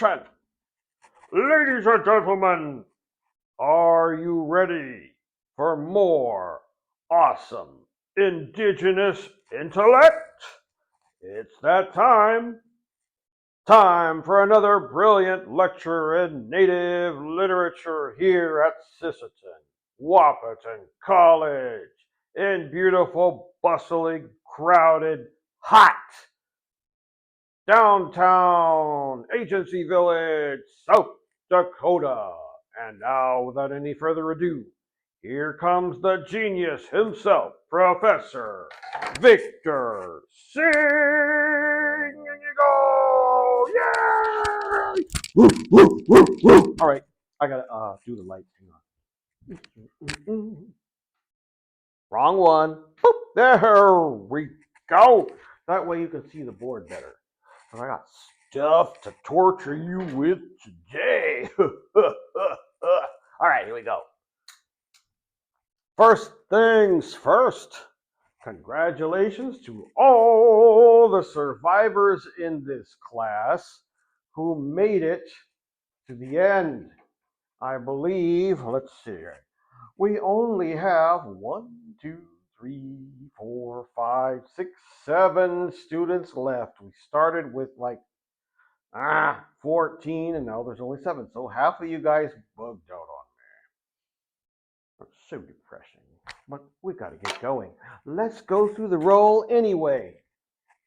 Action! Ladies and gentlemen, are you ready for more awesome indigenous intellect? It's that time. Time for another brilliant lecture in native literature here at Sisseton, Wahpeton College, in beautiful, bustling, crowded, hot downtown Agency Village, South Dakota. And now, without any further ado, here comes the genius himself, Professor Victor Singingeagle! Yay! Woo, woo, woo, woo. All right, I gotta do the lights. Hang on. Wrong one. Boop. There we go. That way you can see the board better. And I got stuff to torture you with today. All right, here we go. First things first, congratulations to all the survivors in this class who made it to the end. I believe, let's see, we only have 1, 2, 3, 4, 5, 6, 7 students left. We started with like 14, and now there's only 7. So half of you guys bugged out on me. That's so depressing. But we got to get going. Let's go through the roll anyway.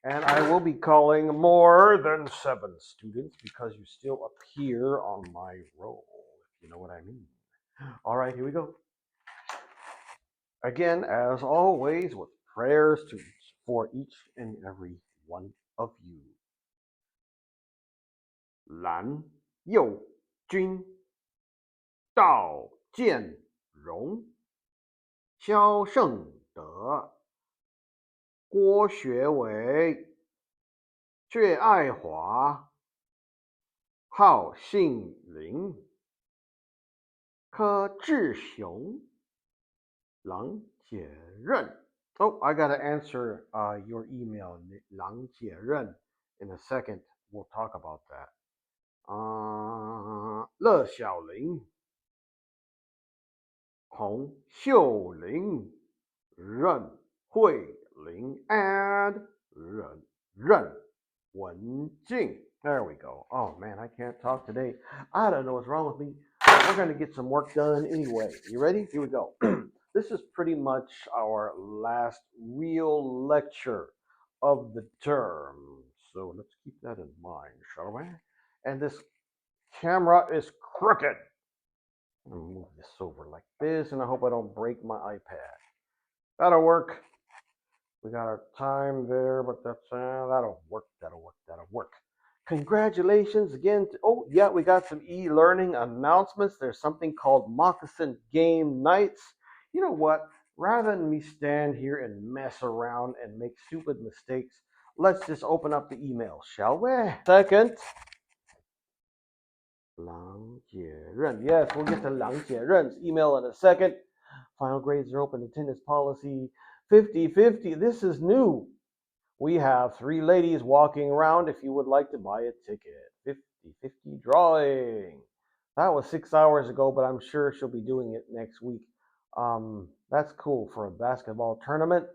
And I will be calling more than 7 students because you still appear on my roll, if you know what I mean. All right, here we go. Again, as always, with prayers for each and every one of you. 蓝佑君，道见荣，萧胜德，郭学伟，薛爱华，郝信林，柯志雄，郎解任。Oh, I got to answer your email, 郎解任, in a second. We'll talk about that. 乐小玲、洪秀玲、任慧玲 and 任文静. There we go. Oh man, I can't talk today. I don't know what's wrong with me. We're going to get some work done anyway. You ready? Here we go. This is pretty much our last real lecture of the term. So let's keep that in mind, shall we? And this camera is crooked. I'm going to move this over like this, and I hope I don't break my iPad. That'll work. We got our time there, but that'll work. Congratulations again. Oh, yeah, we got some e-learning announcements. There's something called Moccasin Game Nights. You know what? Rather than me stand here and mess around and make stupid mistakes, let's just open up the email, shall we? Second. 郎解任. Yes, we'll get to 郎解任's email in a second. Final grades are open. Attendance policy 50-50. This is new. We have 3 ladies walking around if you would like to buy a ticket. 50-50 drawing. That was 6 hours ago, but I'm sure she'll be doing it next week. That's cool for a basketball tournament.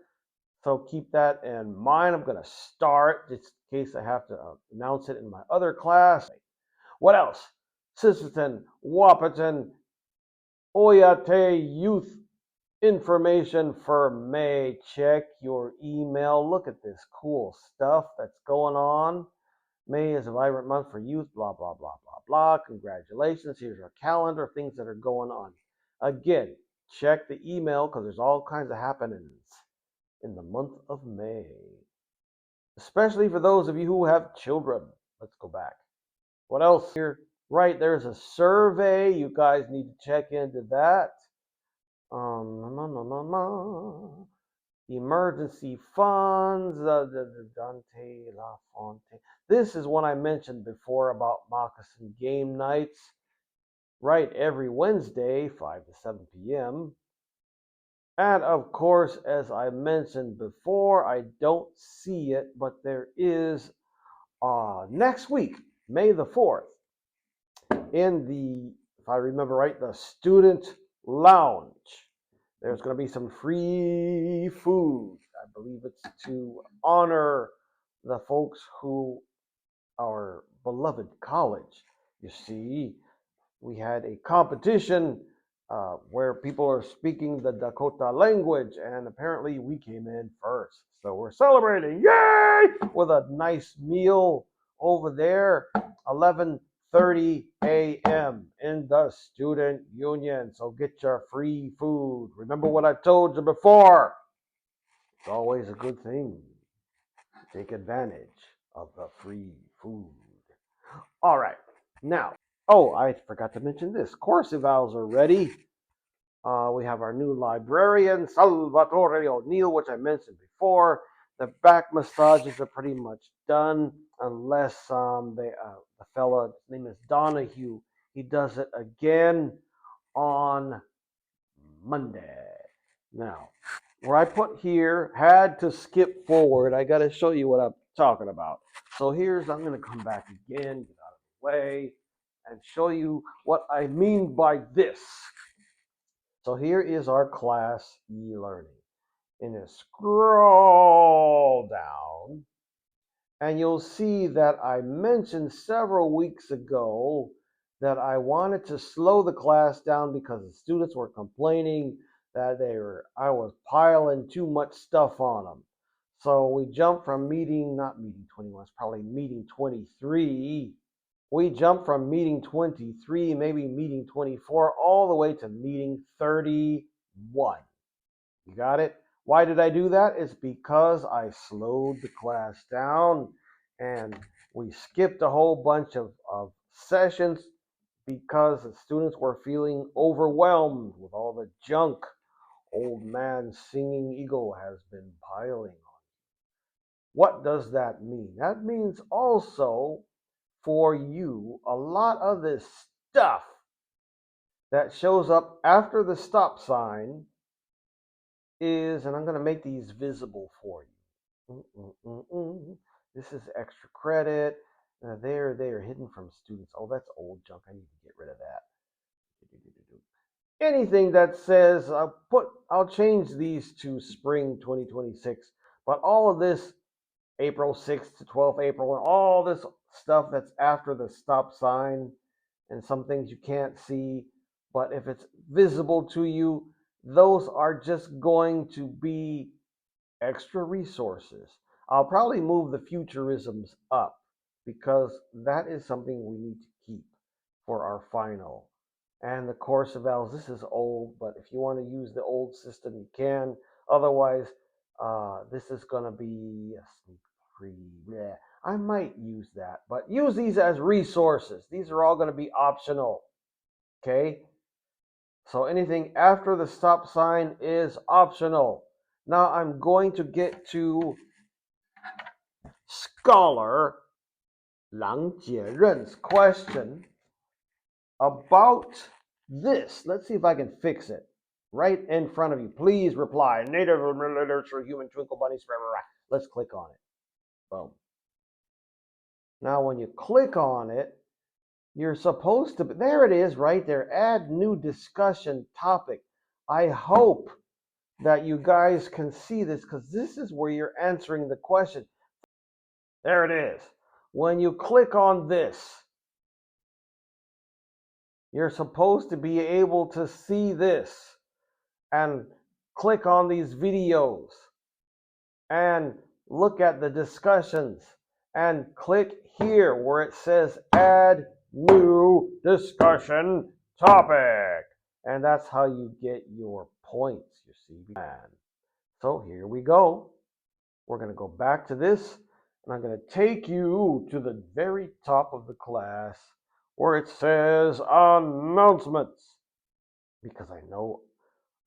So keep that in mind. I'm going to start just in case I have to announce it in my other class. What else? Sisseton, Wahpeton, Oyate Youth information for May. Check your email. Look at this cool stuff that's going on. May is a vibrant month for youth, blah, blah, blah, blah, blah. Congratulations. Here's our calendar, things that are going on. Again, check the email because there's all kinds of happenings in the month of May, especially for those of you who have children. Let's go back. What else here? Right, there's a survey. You guys need to check into that. Emergency funds, Dante LaFontaine. This is one I mentioned before about Moccasin Game Nights. Right, every Wednesday, 5 to 7 p.m. And of course, as I mentioned before, I don't see it, but there is next week, May the 4th. in the, if I remember right, the student lounge. There's going to be some free food. I believe it's to honor the folks who our beloved college. You see, we had a competition where people are speaking the Dakota language, and apparently we came in first. So we're celebrating, yay, with a nice meal over there, 11:30 a.m. in the student union. So get your free food. Remember what I told you before. It's always a good thing to take advantage of the free food. All right, now, oh, I forgot to mention this. Course evals are ready. We have our new librarian, Salvatore O'Neill, which I mentioned before. The back massages are pretty much done, unless the fella, his name is Donahue, he does it again on Monday. Now, where I put here, had to skip forward, I got to show you what I'm talking about. So I'm going to come back again, get out of the way, and show you what I mean by this. So here is our class eLearning. And you scroll down, and you'll see that I mentioned several weeks ago that I wanted to slow the class down because the students were complaining that I was piling too much stuff on them. So we jumped from not meeting 21, it's probably meeting 23. We jumped from meeting 23, maybe meeting 24, all the way to meeting 31. You got it? Why did I do that? It's because I slowed the class down and we skipped a whole bunch of sessions because the students were feeling overwhelmed with all the junk old man Singingeagle has been piling on. What does that mean? That means also for you, a lot of this stuff that shows up after the stop sign is, and I'm going to make these visible for you. This is extra credit. They are hidden from students. Oh, that's old junk. I need to get rid of that. Anything that says I'll change these to spring 2026. But all of this April 6th to 12th April and all this stuff that's after the stop sign and some things you can't see, but if it's visible to you, those are just going to be extra resources. I'll probably move the futurisms up because that is something we need to keep for our final. And the course evals, this is old, but if you want to use the old system, you can. Otherwise, this is going to be a sneak free. Yeah, I might use that, but use these as resources. These are all going to be optional. Okay? So anything after the stop sign is optional. Now I'm going to get to Scholar Lang Jieren's question about this. Let's see if I can fix it. Right in front of you. Please reply. Native literature, human twinkle bunnies. Let's click on it. Boom. Now when you click on it, you're supposed to, there it is right there. Add new discussion topic. I hope that you guys can see this because this is where you're answering the question. There it is. When you click on this, you're supposed to be able to see this and click on these videos and look at the discussions and click here where it says add new discussion topic. And that's how you get your points, you see. And so here we go. We're going to go back to this, and I'm going to take you to the very top of the class where it says announcements. Because I know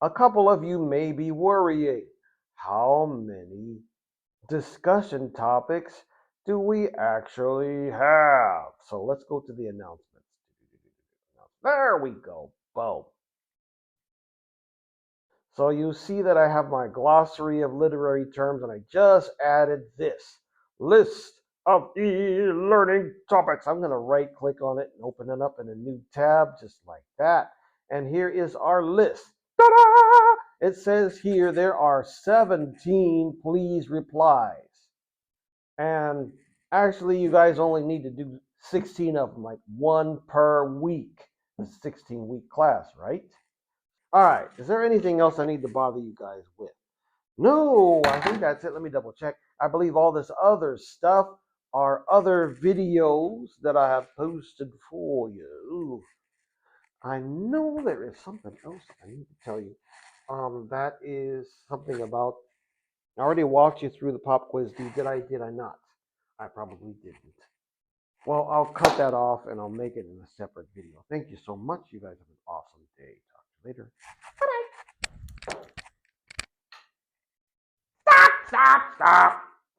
a couple of you may be worrying, how many discussion topics do we actually have? So let's go to the announcements. There we go. Boom. So you see that I have my glossary of literary terms, and I just added this list of e-learning topics. I'm going to right click on it and open it up in a new tab just like that. And here is our list. Ta-da! It says here there are 17 please replies. And actually, you guys only need to do 16 of them, like one per week. It's a 16-week class, right? All right. Is there anything else I need to bother you guys with? No, I think that's it. Let me double check. I believe all this other stuff are other videos that I have posted for you. I know there is something else I need to tell you. That is something about. I already walked you through the pop quiz. Did I? Did I not? I probably didn't. Well, I'll cut that off and I'll make it in a separate video. Thank you so much. You guys have an awesome day. Talk to you later. Bye-bye. Stop, stop, stop.